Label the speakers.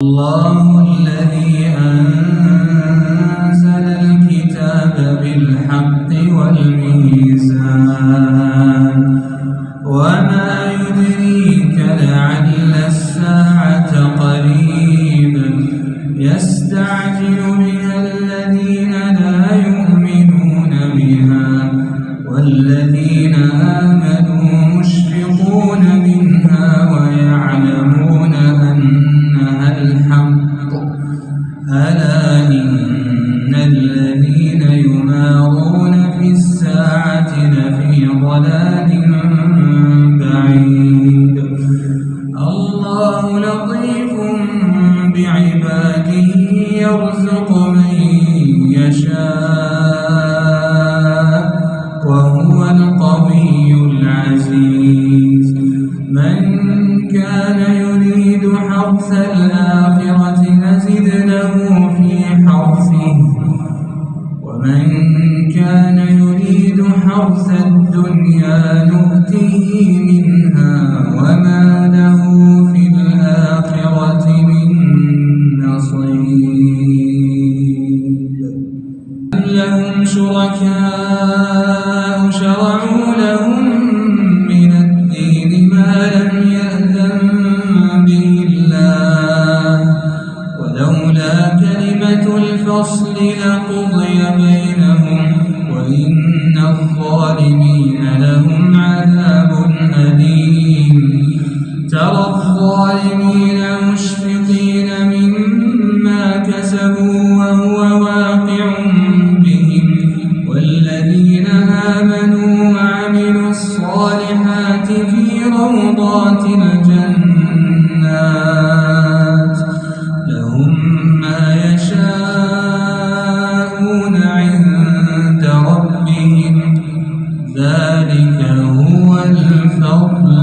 Speaker 1: الله الذي أنزل الكتاب بالحق والميزان وما يدريك لعل الساعة قريب يستعجل بها الذين لا يؤمنون بها والذين آمنوا مشفقون منها ويعلمون أنها الحق ألا إن الذين يمارون في الساعة لفي ضلال بعيد الله لطيف بعباده يرزق من يشاء وهو القوي العزيز من كان يريد حرث الآخرة نزد له في حرثه ومن كان يريد حرث الدنيا نؤته منها وما له في الآخرة من نصيب أم لهم شركاء شرعوا لهم من الدين ما لم يأذن به الله ولولا كلمة الفصل لقضي بينهم وإن الظالمين لهم عذاب أليم ترى الظالمين مشفقين مما كسبوا وهو واقع بهم والذين آمنوا وعملوا الصالحات في روضات الجنات لهم ما يشاءون عند ربهم ذلك هو الفضل